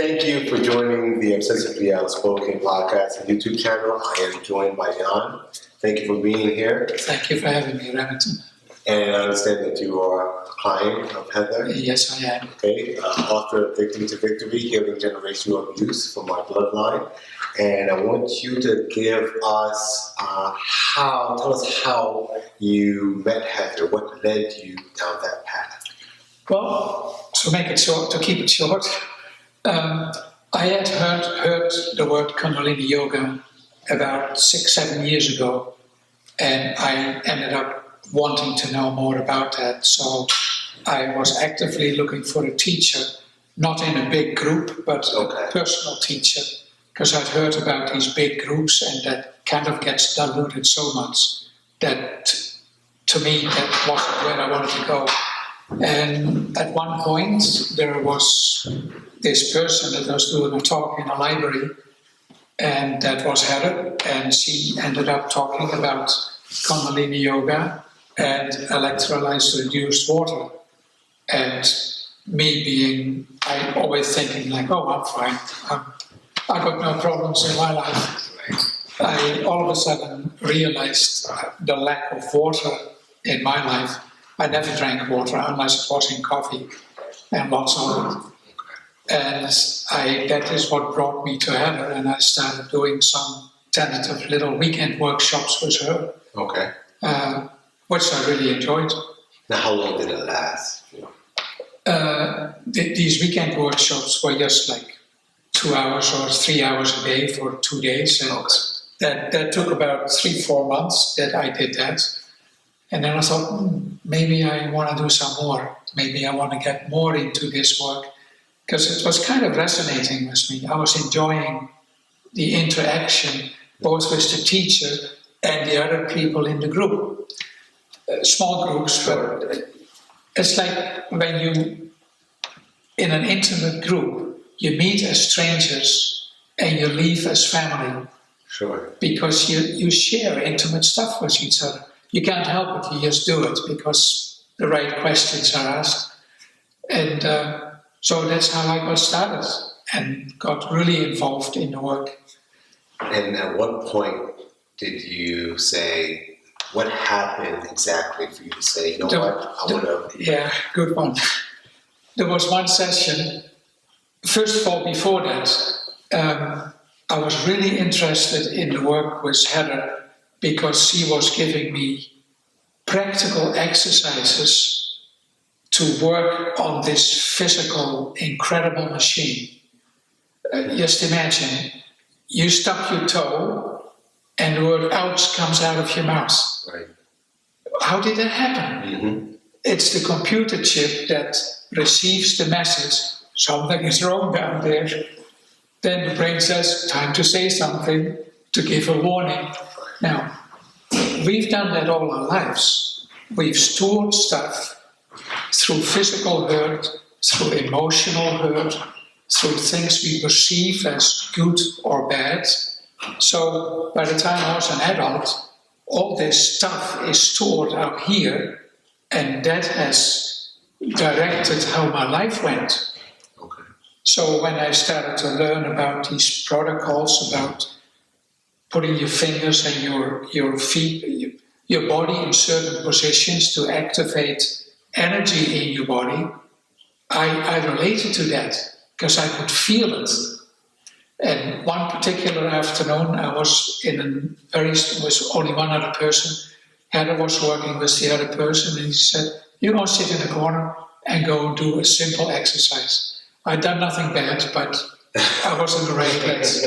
Thank you for joining the Obsessively Outspoken podcast and YouTube channel. I am joined by Jan. Thank you for being here. Thank you for having me, Remington. And I understand that you are a client of Heather. Yes, I am. Okay, author of Victim to Victory, Healing Generational Abuse from My Bloodline. And I want you to give us, tell us how you met Heather, what led you down that path. Well, to make it short, to keep it short, I had heard the word Kundalini Yoga about 6-7 years ago, and I ended up wanting to know more about that. So I was actively looking for a teacher, not in a big group, but a personal teacher, because I'd heard about these big groups, and that kind of gets diluted so much that to me that wasn't where I wanted to go. And at one point there was this person that was doing a talk in a library, and that was Heather, and she ended up talking about Kundalini Yoga and electrolyzed reduced water. And me I always thinking like, oh, I'm fine. I got no problems in my life. I all of a sudden realized the lack of water in my life. I never drank water unless it was in coffee, and lots of it. And that is what brought me to Heather, and I started doing some tentative little weekend workshops with her. Okay. Which I really enjoyed. Now, how long did it last? These weekend workshops were just like 2 hours or 3 hours a day for 2 days. And that took about 3-4 months that I did that. And then I thought, maybe I want to do some more. Maybe I want to get more into this work. Because it was kind of resonating with me. I was enjoying the interaction, both with the teacher and the other people in the group. Small groups, but it's like when you, in an intimate group, you meet as strangers and you leave as family. Sure. Because you share intimate stuff with each other. You can't help it, you just do it because the right questions are asked. And so that's how I got started and got really involved in the work. And at what point did you say, what happened exactly for you to say, you know what, I want to... Yeah, good one. There was one session, first of all, before that, I was really interested in the work with Heather because she was giving me practical exercises to work on this physical, incredible machine. Just imagine, you stub your toe and the word ouch comes out of your mouth. Right. How did that happen? Mm-hmm. It's the computer chip that receives the message, something is wrong down there. Then the brain says, time to say something, to give a warning. Now, we've done that all our lives. We've stored stuff through physical hurt, through emotional hurt, through things we perceive as good or bad. So by the time I was an adult, all this stuff is stored up here, and that has directed how my life went. Okay. So when I started to learn about these protocols, about putting your fingers and your feet, your body in certain positions to activate energy in your body, I related to that because I could feel it. And one particular afternoon, I was with only one other person. Heather was working with the other person, and he said, "You go sit in the corner and go do a simple exercise." I'd done nothing bad, but I was in the right place.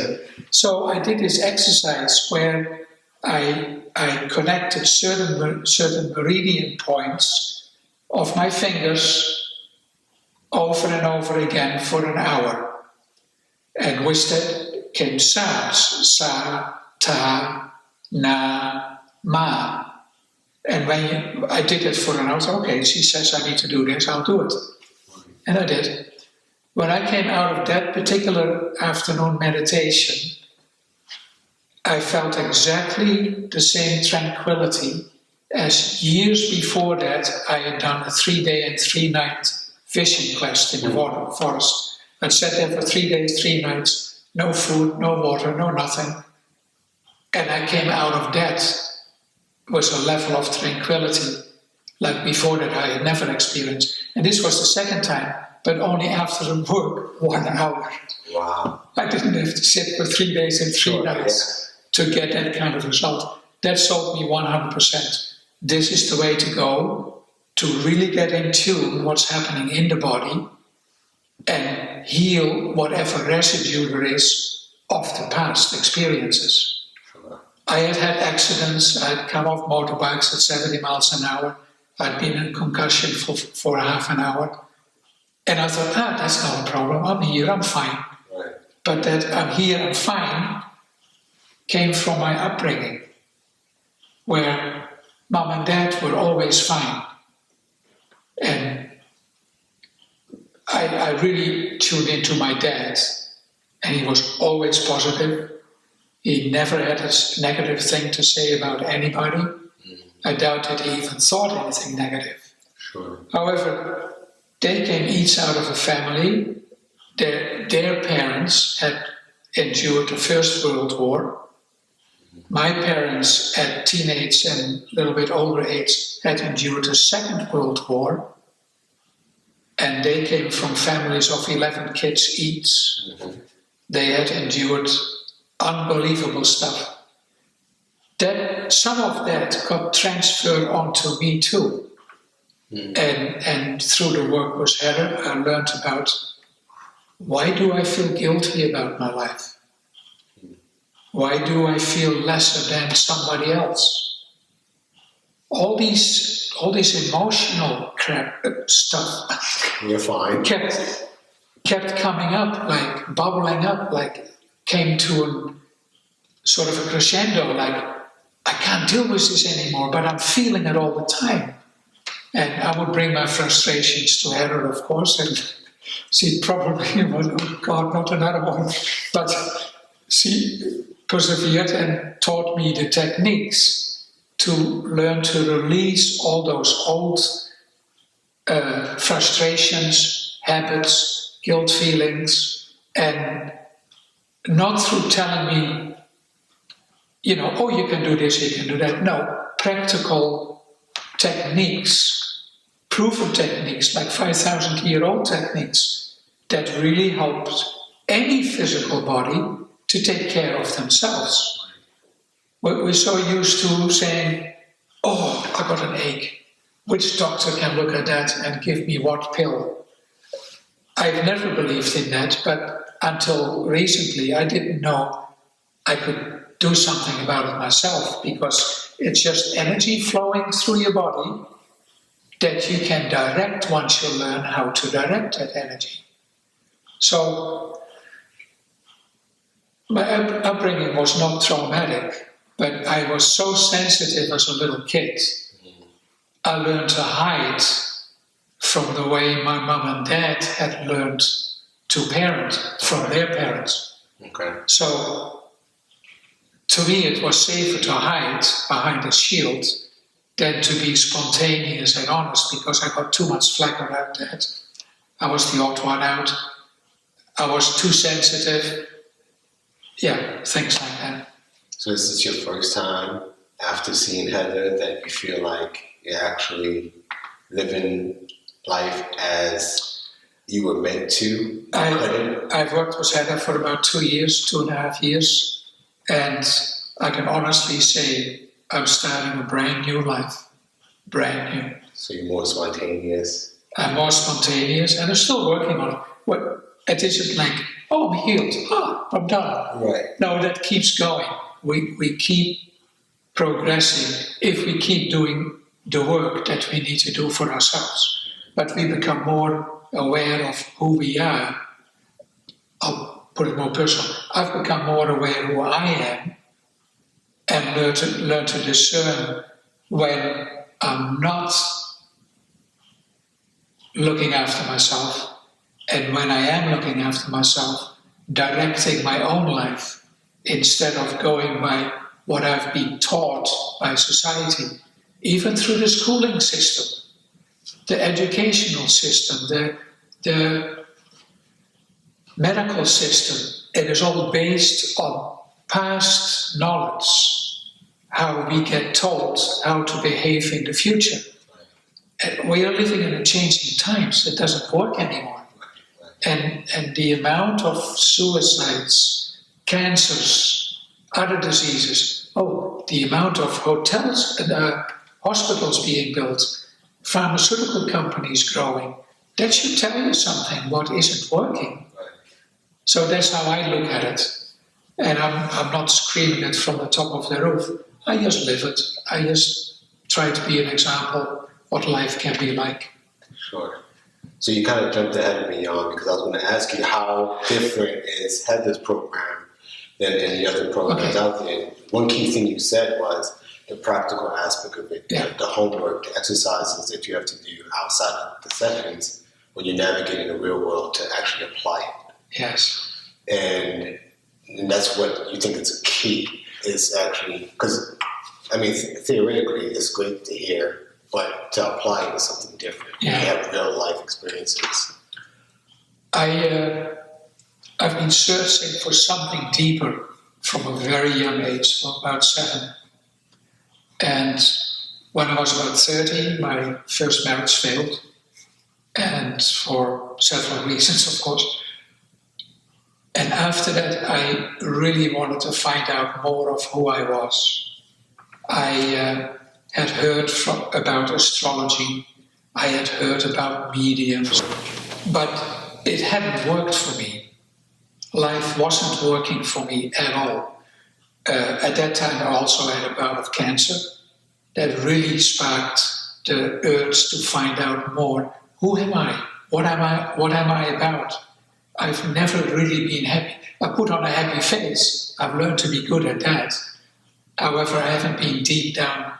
So I did this exercise where I connected certain meridian points of my fingers over and over again for an hour. And with that came sounds, sa, ta, na, ma. And when I did it for an hour, okay, she says I need to do this, I'll do it. And I did. When I came out of that particular afternoon meditation, I felt exactly the same tranquility as years before that I had done a 3-day and 3-night fishing quest in the forest. I sat there for 3 days, 3 nights, no food, no water, no nothing. And I came out of that with a level of tranquility like before that I had never experienced. And this was the second time, but only after the work, 1 hour. Wow. I didn't have to sit for 3 days and 3 nights to get that kind of result. That sold me 100%. This is the way to go to really get in tune what's happening in the body and heal whatever residue there is of the past experiences. I had had accidents. I'd come off motorbikes at 70 miles an hour. I'd been in concussion for half an hour. And I thought, that's not a problem. I'm here, I'm fine. Right. But that I'm here, I'm fine came from my upbringing, where mom and dad were always fine. And I really tuned into my dad, and he was always positive. He never had a negative thing to say about anybody. I doubt that he even thought anything negative. Sure. However, they came each out of a family. Their parents had endured the First World War. My parents, at teenage and a little bit older age, had endured the Second World War. And they came from families of 11 kids each. Mm-hmm. They had endured unbelievable stuff. That some of that got transferred onto me too. And through the work with Heather, I learned about why do I feel guilty about my life? Why do I feel lesser than somebody else? All these emotional crap stuff. You're fine. kept coming up, like bubbling up, like came to a sort of a crescendo, like I can't deal with this anymore, but I'm feeling it all the time. And I would bring my frustrations to Heather, of course, and she probably would, oh God, not another one. But she persevered and taught me the techniques to learn to release all those old frustrations, habits, guilt feelings, and not through telling me, oh, you can do this, you can do that. No, practical techniques, proven techniques, like 5,000-year-old techniques that really helped any physical body to take care of themselves. We're so used to saying, oh, I got an ache. Which doctor can look at that and give me what pill? I've never believed in that, but until recently I didn't know I could do something about it myself, because it's just energy flowing through your body that you can direct once you learn how to direct that energy. So my upbringing was not traumatic, but I was so sensitive as a little kid. I learned to hide from the way my mom and dad had learned to parent from their parents. Okay. So to me it was safer to hide behind a shield than to be spontaneous and honest, because I got too much flack about that. I was the odd one out. I was too sensitive. Yeah, things like that. So this is your first time after seeing Heather that you feel like you're actually living life as you were meant to? I've worked with Heather for about 2 years, 2.5 years, and I can honestly say I'm starting a brand new life. Brand new. So you're more spontaneous? I'm more spontaneous, and I'm still working on it. It isn't like, oh, I'm healed, I'm done. Right. No, that keeps going. We keep progressing if we keep doing the work that we need to do for ourselves. But we become more aware of who we are. I'll put it more personal. I've become more aware who I am, and learn to discern when I'm not looking after myself, and when I am looking after myself, directing my own life instead of going by what I've been taught by society, even through the schooling system, the educational system, the medical system, it is all based on past knowledge, how we get told how to behave in the future. And we are living in a changing times. It doesn't work anymore. And the amount of suicides, cancers, other diseases, the amount of hotels and hospitals being built, pharmaceutical companies growing, that should tell you something, what isn't working. So that's how I look at it. And I'm not screaming it from the top of the roof. I just live it. I just try to be an example what life can be like. Sure. So you kind of jumped ahead of me, Jan, because I was going to ask you how different is Heather's program than any other programs out there. One key thing you said was the practical aspect of it, the homework, the exercises that you have to do outside of the sessions when you're navigating the real world to actually apply it. Yes. And that's what you think is a key, is actually, because, I mean, theoretically, it's great to hear, but to apply it is something different. Yeah. You have real life experiences. I've been searching for something deeper from a very young age, from about 7. And when I was about 30, my first marriage failed. And for several reasons, of course. And after that, I really wanted to find out more of who I was. I had heard about astrology. I had heard about mediums. But it hadn't worked for me. Life wasn't working for me at all. At that time, I also had a bout of cancer that really sparked the urge to find out more. Who am I? What am I about? I've never really been happy. I put on a happy face. I've learned to be good at that. However, I haven't been deep down.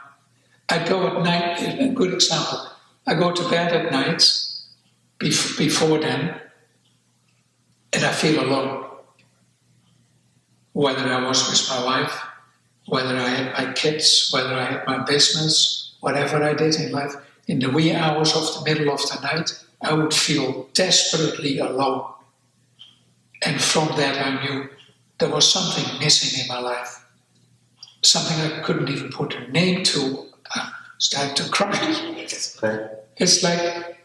I go at night, a good example, I go to bed at night, before then, and I feel alone. Whether I was with my wife, whether I had my kids, whether I had my business, whatever I did in life, in the wee hours of the middle of the night, I would feel desperately alone. And from that I knew there was something missing in my life. Something I couldn't even put a name to. I started to cry. It's like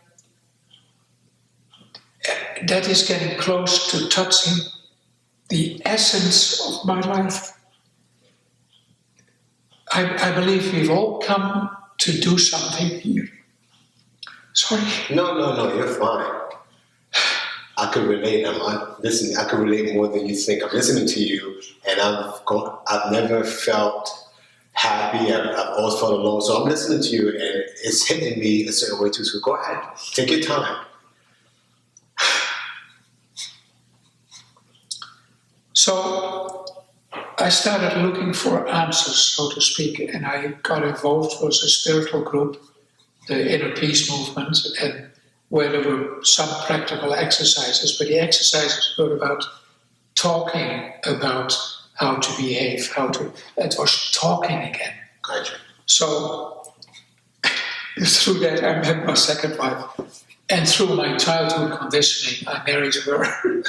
that is getting close to touching the essence of my life. I believe we've all come to do something here. Sorry. No, you're fine. I can relate. I can relate more than you think. I'm listening to you, and I've never felt happy. I've always felt alone. So I'm listening to you, and it's hitting me a certain way too. So go ahead, take your time. So I started looking for answers, so to speak, and I got involved with a spiritual group, the Inner Peace Movement, and where there were some practical exercises, but the exercises were about talking about how to behave, it was talking again. Gotcha. So through that I met my second wife, and through my childhood conditioning I married her.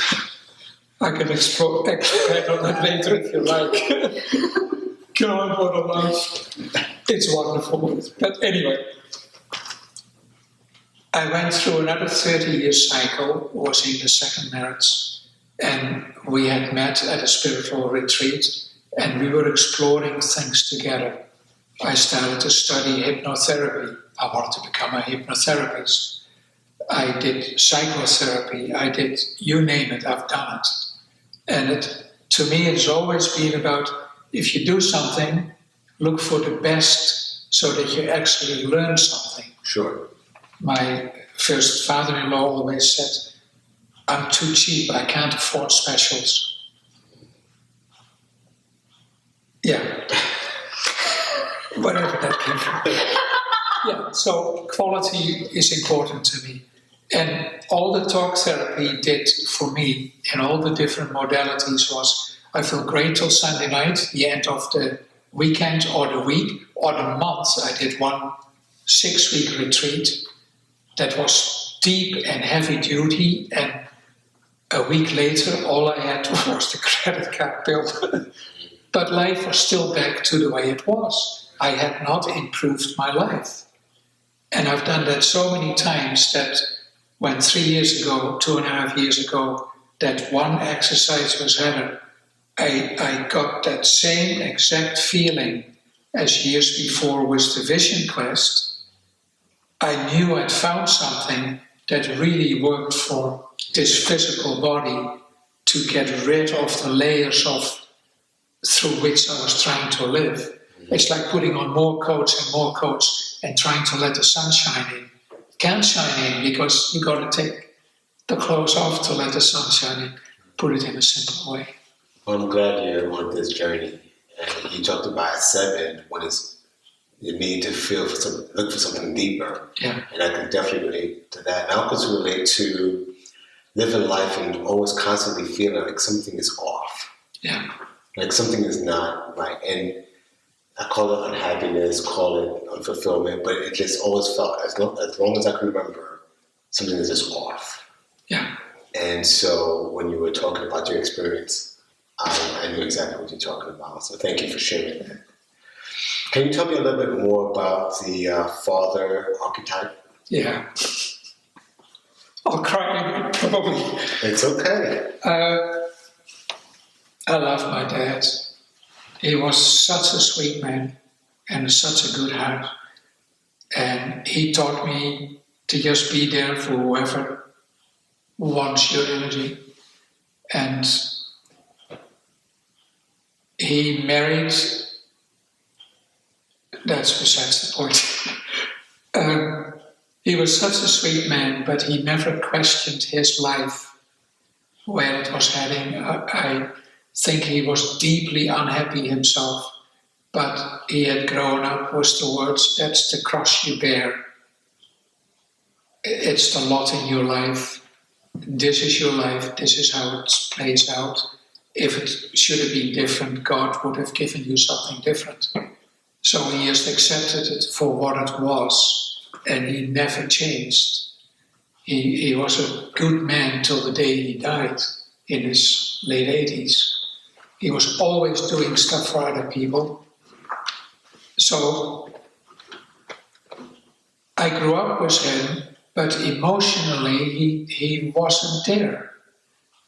I can expand on that later if you like. God, what a life. It's wonderful. But anyway, I went through another 30-year cycle, was in the second marriage, and we had met at a spiritual retreat, and we were exploring things together. I started to study hypnotherapy. I wanted to become a hypnotherapist. I did psychotherapy. I did, you name it, I've done it. And to me, it's always been about, if you do something, look for the best so that you actually learn something. Sure. My first father-in-law always said, I'm too cheap, I can't afford specials. Yeah. Whatever that came from. Yeah, so quality is important to me. And all the talk therapy did for me in all the different modalities was, I feel great till Sunday night, the end of the weekend or the week or the month. I did one 6-week retreat that was deep and heavy duty and a A week later, all I had was the credit card bill. But life was still back to the way it was. I had not improved my life. And I've done that so many times that when 3 years ago, 2.5 years ago, that one exercise was added, I got that same exact feeling as years before with the Vision Quest. I knew I'd found something that really worked for this physical body to get rid of the layers through which I was trying to live. It's like putting on more coats and trying to let the sun shine in. It can't shine in because you got to take the clothes off to let the sun shine in. Put it in a simple way. Well, I'm glad you're on this journey. And you talked about 7 when you need to look for something deeper. Yeah. And I can definitely relate to that. And I also relate to living life and always constantly feeling like something is off. Yeah. Like something is not right. And I call it unhappiness, call it unfulfillment, but it just always felt, as long as I can remember, something is just off. Yeah. And so when you were talking about your experience, I knew exactly what you're talking about. So thank you for sharing that. Can you tell me a little bit more about the father archetype? Yeah. I'll cry, probably. It's okay. I love my dad. He was such a sweet man and such a good heart. And he taught me to just be there for whoever wants your energy. And he married, that's besides the point. He was such a sweet man, but he never questioned his life, where it was heading. I think he was deeply unhappy himself, but he had grown up with the words, that's the cross you bear. It's the lot in your life. This is your life. This is how it plays out. If it should have been different, God would have given you something different. So he just accepted it for what it was, and he never changed. He was a good man till the day he died in his late 80s. He was always doing stuff for other people. So I grew up with him, but emotionally he wasn't there.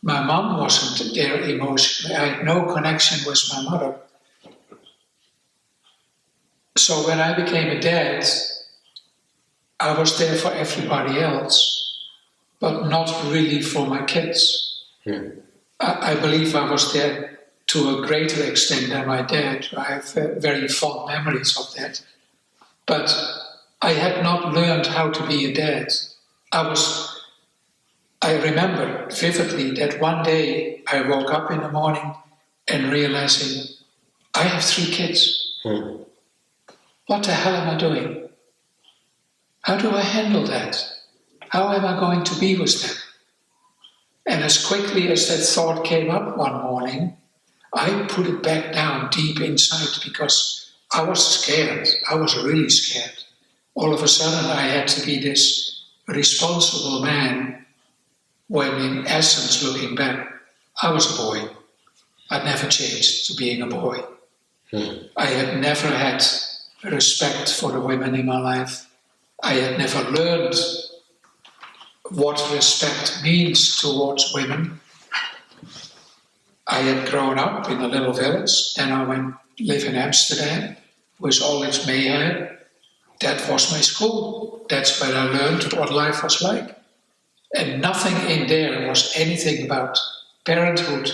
My mom wasn't there emotionally. I had no connection with my mother. So when I became a dad, I was there for everybody else, but not really for my kids. I believe I was there to a greater extent than my dad. I have very fond memories of that. But I had not learned how to be a dad. I remember vividly that one day I woke up in the morning and realizing I have 3 kids. What the hell am I doing? How do I handle that? How am I going to be with them? And as quickly as that thought came up one morning, I put it back down deep inside because I was scared. I was really scared. All of a sudden I had to be this responsible man when in essence, looking back, I was a boy. I'd never changed to being a boy. I had never had respect for the women in my life. I had never learned what respect means towards women. I had grown up in a little village, then I went live in Amsterdam with all its mayhem. That was my school. That's where I learned what life was like. And nothing in there was anything about parenthood.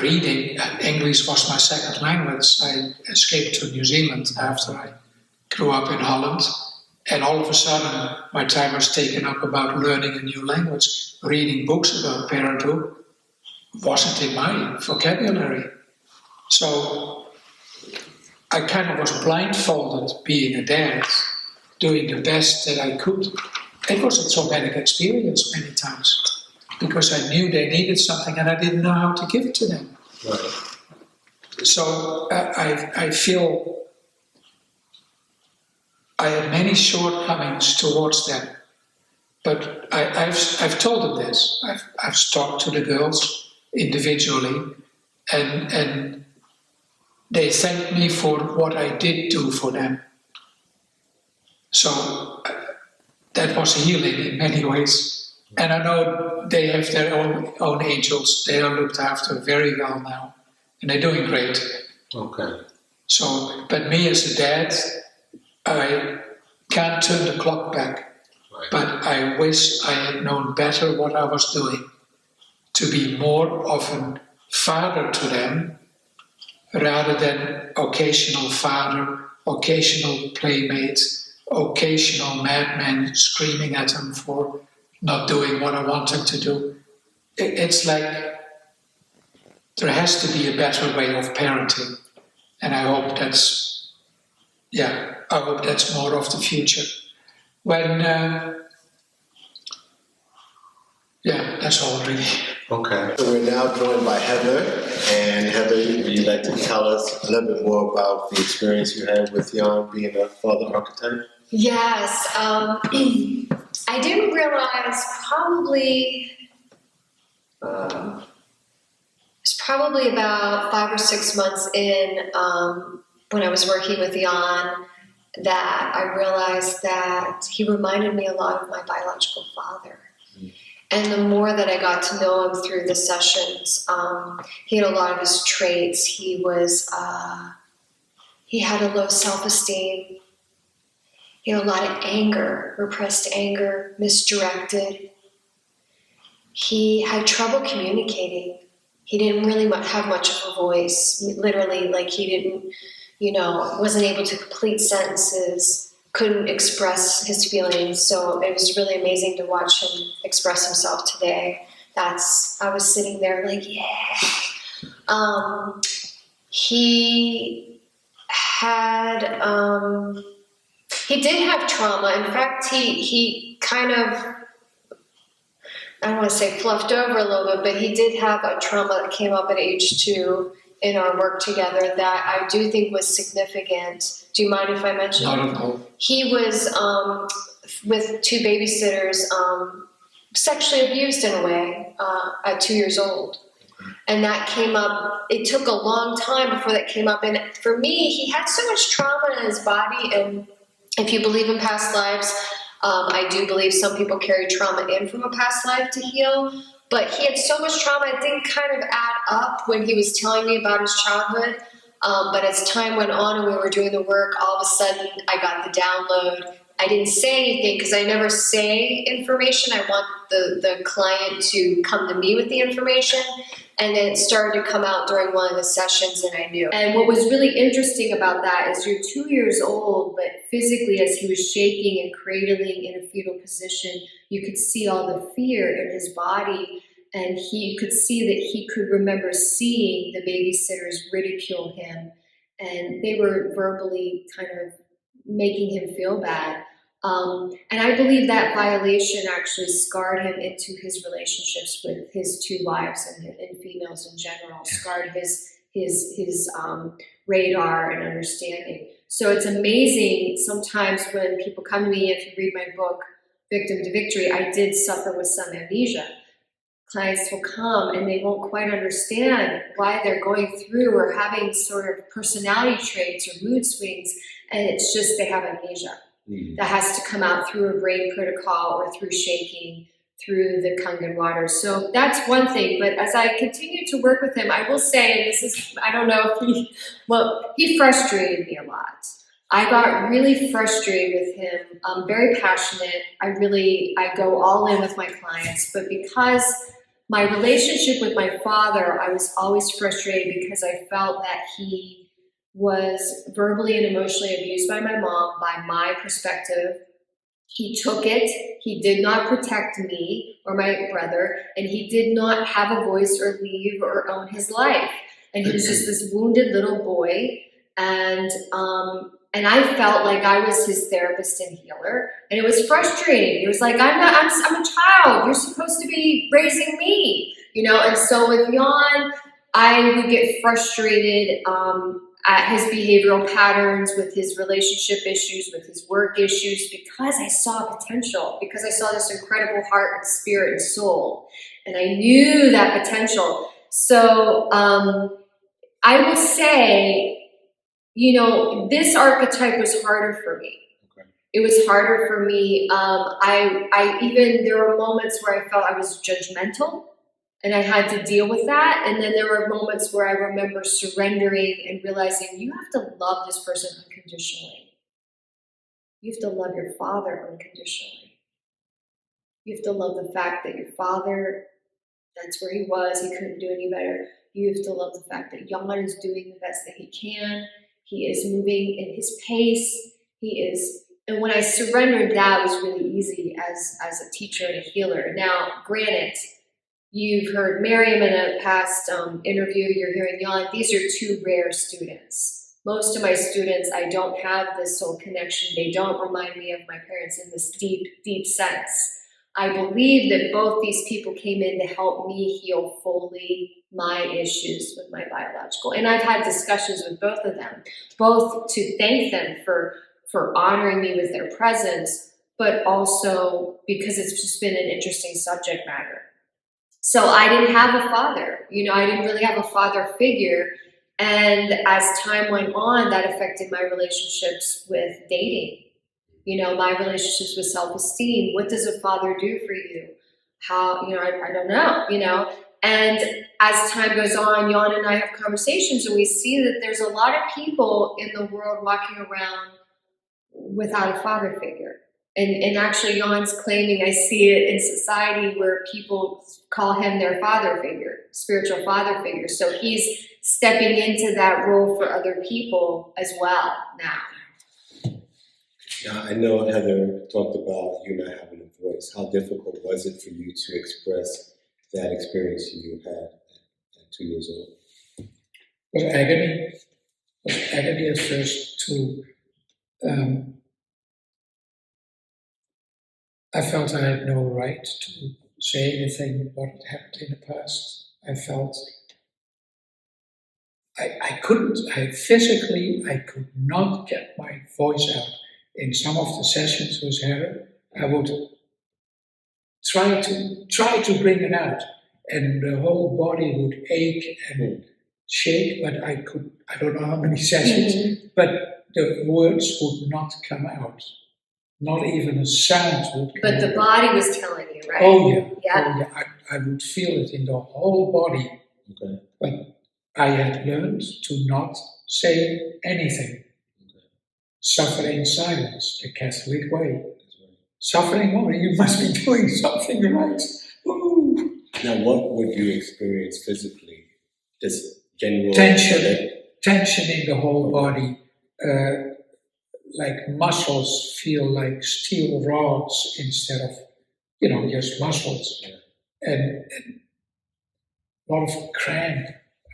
Reading, English was my second language. I escaped to New Zealand after I grew up in Holland. And all of a sudden, my time was taken up about learning a new language. Reading books about parenthood wasn't in my vocabulary. So I kind of was blindfolded being a dad, doing the best that I could. It was a traumatic experience many times because I knew they needed something and I didn't know how to give it to them. Right. So I feel I had many shortcomings towards them. But I've told them this. I've talked to the girls individually, and they thanked me for what I did do for them. So that was healing in many ways. And I know they have their own angels. They are looked after very well now, and they're doing great. Okay. So, but me as a dad, I can't turn the clock back. Right. But I wish I had known better what I was doing, to be more of a father to them, rather than occasional father, occasional playmate, occasional madman screaming at them for not doing what I want them to do. It's like there has to be a better way of parenting, and I hope that's more of the future. When that's all really. Okay. So we're now joined by Heather. And Heather, would you like to tell us a little bit more about the experience you had with Jan being a father archetype? Yes. I didn't realize it's probably about 5 or 6 months in when I was working with Jan that I realized that he reminded me a lot of my biological father. And the more that I got to know him through the sessions, he had a lot of his traits. He had a low self-esteem. He had a lot of anger, repressed anger, misdirected. He had trouble communicating. He didn't really have much of a voice. Literally, like he didn't, wasn't able to complete sentences, couldn't express his feelings. So it was really amazing to watch him express himself today. I was sitting there like, yeah. He did have trauma. In fact, he kind of, I don't want to say fluffed over a little bit, but he did have a trauma that came up at age 2 in our work together that I do think was significant. Do you mind if I mention? Not at all. He was with 2 babysitters, sexually abused in a way at 2 years old. And that came up, it took a long time before that came up. And for me, he had so much trauma in his body. And if you believe in past lives, I do believe some people carry trauma in from a past life to heal. But he had so much trauma, it didn't kind of add up when he was telling me about his childhood. But as time went on and we were doing the work, all of a sudden I got the download. I didn't say anything because I never say information. I want the client to come to me with the information. And then it started to come out during one of the sessions and I knew. And what was really interesting about that is you're 2 years old, but physically as he was shaking and cradling in a fetal position, you could see all the fear in his body. And you could see that he could remember seeing the babysitters ridicule him. And they were verbally kind of making him feel bad. And I believe that violation actually scarred him into his relationships with his 2 wives and females in general, scarred his radar and understanding. So it's amazing sometimes when people come to me, if you read my book, Victim to Victory, I did suffer with some amnesia. Clients will come and they won't quite understand why they're going through or having sort of personality traits or mood swings, and it's just they have amnesia. That has to come out through a brain protocol or through shaking, through the Kangen water. So that's one thing. But as I continue to work with him, I will say, and this is, I don't know if he frustrated me a lot. I got really frustrated with him. I'm very passionate. I go all in with my clients, but because my relationship with my father, I was always frustrated because I felt that he was verbally and emotionally abused by my mom, by my perspective. He took it. He did not protect me or my brother, and he did not have a voice or leave or own his life. And he was just this wounded little boy. And I felt like I was his therapist and healer, and it was frustrating. It was like, I'm a child. You're supposed to be raising me, And so with Jan, I would get frustrated at his behavioral patterns, with his relationship issues, with his work issues, because I saw potential, because I saw this incredible heart and spirit and soul, and I knew that potential. So I will say, this archetype was harder for me. Okay. It was harder for me. I even, there were moments where I felt I was judgmental, and I had to deal with that. And then there were moments where I remember surrendering and realizing you have to love this person unconditionally. You have to love your father unconditionally. You have to love the fact that your father, that's where he was, he couldn't do any better. You have to love the fact that Jan is doing the best that he can. He is moving in his pace. And when I surrendered, that was really easy as a teacher and a healer. Now, granted, you've heard Miriam in a past interview, you're hearing Jan. These are two rare students. Most of my students, I don't have this soul connection. They don't remind me of my parents in this deep, deep sense. I believe that both these people came in to help me heal fully my issues with my biological. And I've had discussions with both of them, both to thank them for honoring me with their presence, but also because it's just been an interesting subject matter. So I didn't have a father, I didn't really have a father figure. And as time went on, that affected my relationships with dating, my relationships with self-esteem. What does a father do for you? How, I don't know, And as time goes on, Jan and I have conversations, and we see that there's a lot of people in the world walking around without a father figure. And actually, Jan's claiming, I see it in society where people call him their father figure, spiritual father figure. So he's stepping into that role for other people as well now. Yeah, I know Heather talked about you not having a voice. How difficult was it for you to express that experience you had at 2 years old? It was agony. It was agony at first to... I felt I had no right to say anything what had happened in the past. I felt I could not get my voice out. In some of the sessions with her, I would try to bring it out, and the whole body would ache and shake, but I don't know how many sessions, but the words would not come out. Not even a sound would come But the out. body was telling you, right? Oh yeah. Yeah. Oh yeah. I would feel it in the whole body. Okay. But I had learned to not say anything. Okay. Suffer in silence, the Catholic way. Suffering, oh, you must be doing something right. Ooh. Now, what would you experience physically? Just general Tension in the whole body. Like muscles feel like steel rods instead of, just muscles. Yeah. And a lot of cramp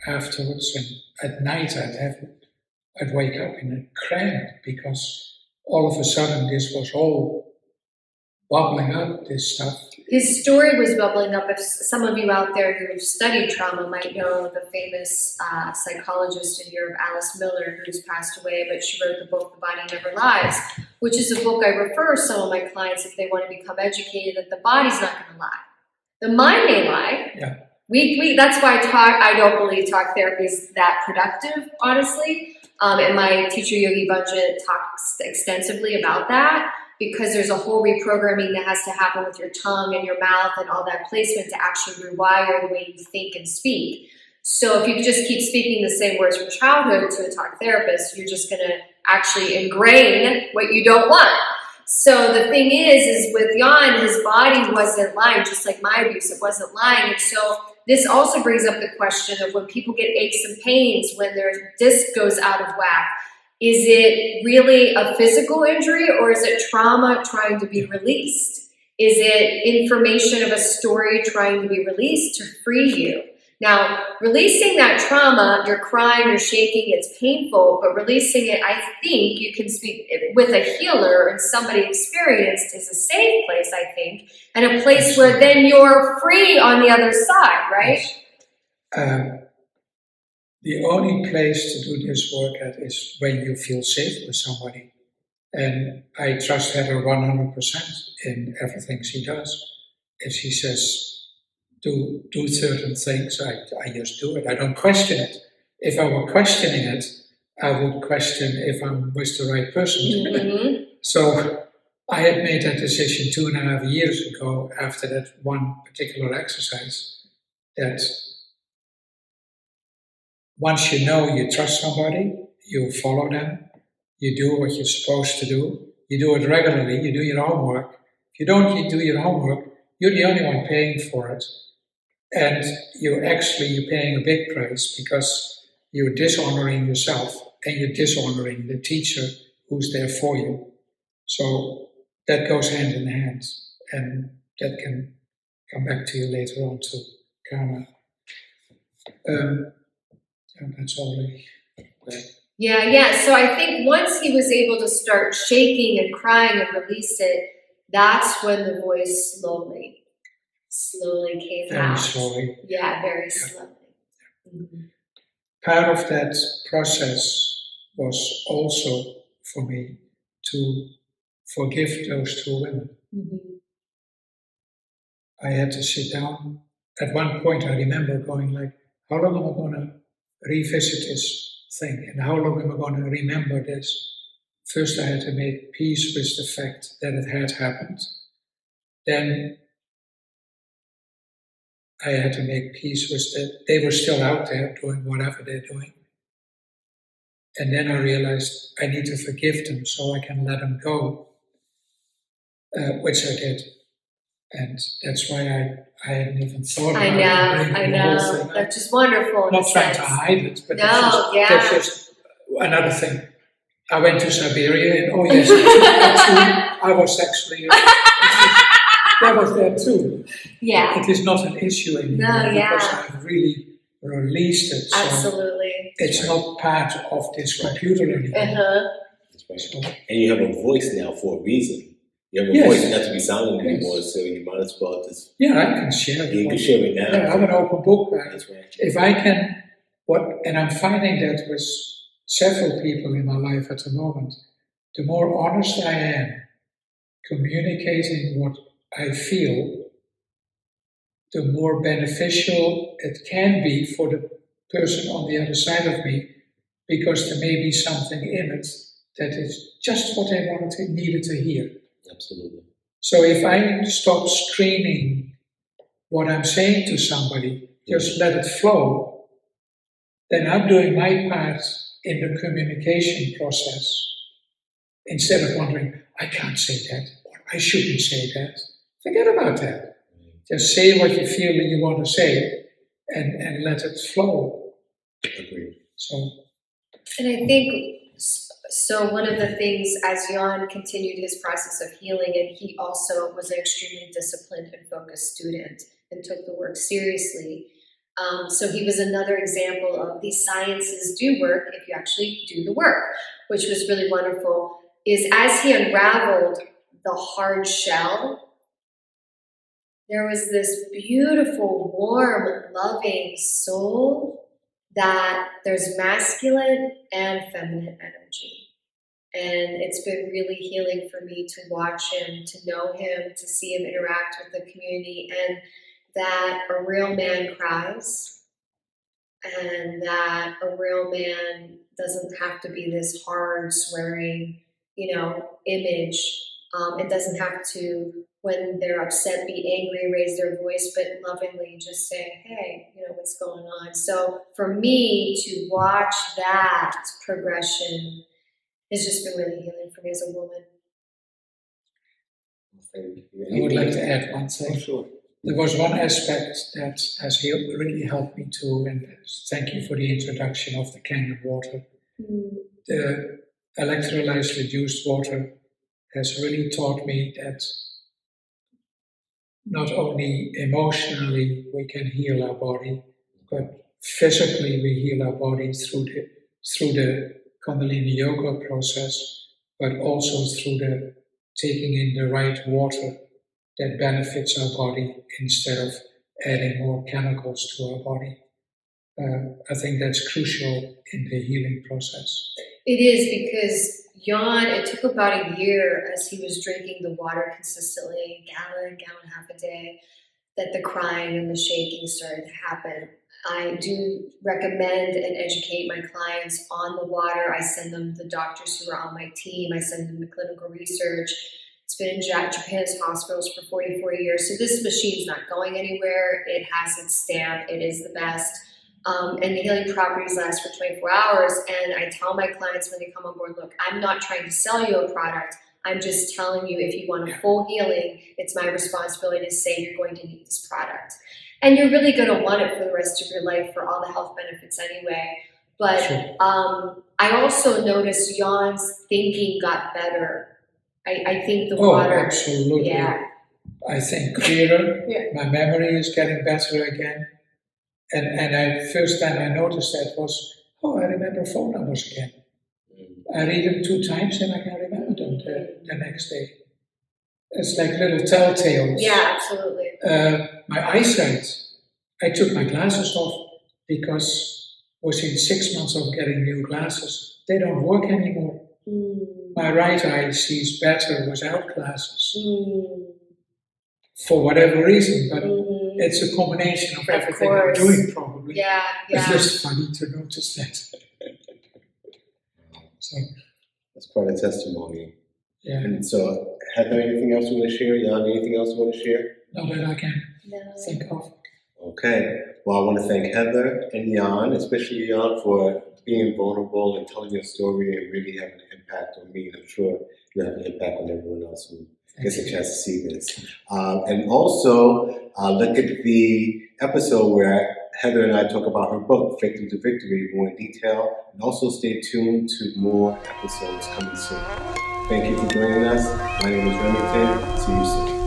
afterwards. And at night I'd wake up in a cramp because all of a sudden this was all bubbling up, this stuff. His story was bubbling up. If some of you out there who've studied trauma might know the famous psychologist in Europe, Alice Miller, who's passed away, but she wrote the book, The Body Never Lies, which is a book I refer some of my clients if they want to become educated, that the body's not going to lie. The mind may lie. Yeah. We that's why I don't believe talk therapy is that productive, honestly. And my teacher Yogi Budget talks extensively about that, because there's a whole reprogramming that has to happen with your tongue and your mouth and all that placement to actually rewire the way you think and speak. So if you just keep speaking the same words from childhood to a talk therapist, you're just going to actually ingrain what you don't want. So the thing is with Jan, his body wasn't lying, just like my abuse, it wasn't lying. And so this also brings up the question of when people get aches and pains, when their disc goes out of whack, is it really a physical injury, or is it trauma trying to be released? Is it information of a story trying to be released to free you? Now, releasing that trauma, you're crying, you're shaking, it's painful, but releasing it, I think you can speak with a healer and somebody experienced, is a safe place, I think, and a place where then you're free on the other side, right? the only place to do this work at is when you feel safe with somebody. And I trust Heather 100% in everything she does. If she says, do certain things, I just do it. I don't question it. If I were questioning it, I would question if I'm with the right person. Mm-hmm. So I had made that decision 2.5 years ago after that one particular exercise, that once you know you trust somebody, you follow them, you do what you're supposed to do, you do it regularly, you do your homework. If you don't do your homework, you're the only one paying for it. And you're paying a big price because you're dishonoring yourself and you're dishonoring the teacher who's there for you. So that goes hand in hand, and that can come back to you later on to karma. And that's all really. Yeah. So I think once he was able to start shaking and crying and release it, that's when the voice slowly came Very out. slowly. Yeah, very slowly. Mm-hmm. Part of that process was also for me to forgive those two women. Mm-hmm. I had to sit down. At one point I remember going like, how long am I going to revisit this thing? And how long am I going to remember this? First I had to make peace with the fact that it had happened. Then I had to make peace with that they were still out there doing whatever they're doing. And then I realized I need to forgive them so I can let them go, which I did. And that's why I hadn't even thought about it. I know. That's just wonderful. I'm not trying to hide it, but that's just another thing. I went to Siberia, and oh yes, I was actually, that was there too. Yeah. It is not an issue anymore because I've really released it. So absolutely. it's not part of this computer anymore. Uh-huh. That's right. So, and you have a voice now for a reason. You have a voice not to be silent anymore, so you might as well just... Yeah, I can share it. You can share it now. Yeah, I'm an open book. That's right. If I can, and I'm finding that with several people in my life at the moment, the more honest I am communicating what I feel, the more beneficial it can be for the person on the other side of me, because there may be something in it that is just what they needed to hear. Absolutely. So if I stop screening what I'm saying to somebody, just let it flow, then I'm doing my part in the communication process. Instead of wondering, I can't say that, or I shouldn't say that. Forget about that. Just say what you feel that you want to say and let it flow. Agreed. And I think, so one of the things as Jan continued his process of healing, and he also was an extremely disciplined and focused student and took the work seriously. So he was another example of these sciences do work if you actually do the work, which was really wonderful, is as he unraveled the hard shell, there was this beautiful, warm, loving soul that there's masculine and feminine energy. And it's been really healing for me to watch him, to know him, to see him interact with the community, and that a real man cries, and that a real man doesn't have to be this hard, swearing, image. It doesn't have to, when they're upset, be angry, raise their voice, but lovingly just say, hey, what's going on? So for me to watch that progression has just been really healing for me as a woman. I would like to add one thing. Sure. There was one aspect that has really helped me too, and thank you for the introduction of the Kangen water. Mm. The electrolyzed reduced water has really taught me that not only emotionally we can heal our body, but physically we heal our body through the Kundalini Yoga process, but also through the taking in the right water that benefits our body instead of adding more chemicals to our body. I think that's crucial in the healing process. It is, because Jan, it took about a year as he was drinking the water consistently, gallon and half a day, that the crying and the shaking started to happen. I do recommend and educate my clients on the water. I send them the doctors who are on my team. I send them the clinical research. It's been in Japan's hospitals for 44 years. So this machine's not going anywhere. It has its stamp. It is the best. And the healing properties last for 24 hours. And I tell my clients when they come on board, look, I'm not trying to sell you a product. I'm just telling you, if you want a full healing, it's my responsibility to say you're going to need this product. And you're really going to want it for the rest of your life for all the health benefits anyway. But Sure. I also noticed Jan's thinking got better. I think the water. Absolutely. Yeah. I think clearer. Yeah. My memory is getting better again. And I first time I noticed that was, I remember phone numbers again. I read them 2 times and I can remember them the next day. It's like little telltales. Yeah, absolutely. My eyesight, I took my glasses off because within 6 months of getting new glasses, they don't work anymore. My right eye sees better without glasses. For whatever reason, but it's a combination of everything I'm doing probably. Yeah. It's just funny to notice that. So, That's quite a testimony. yeah, And so, Heather, anything else you want to share? Jan, anything else you want to share? not that I can No. think of. Okay. Well, I want to thank Heather and Jan, especially Jan, for being vulnerable and telling your story and really having an impact on me. And I'm sure you have an impact on everyone else who gets a chance to see this. And also, look at the episode where Heather and I talk about her book, Victim to Victory, more in detail. And also stay tuned to more episodes coming soon. Thank you for joining us. My name is Remington. See you soon.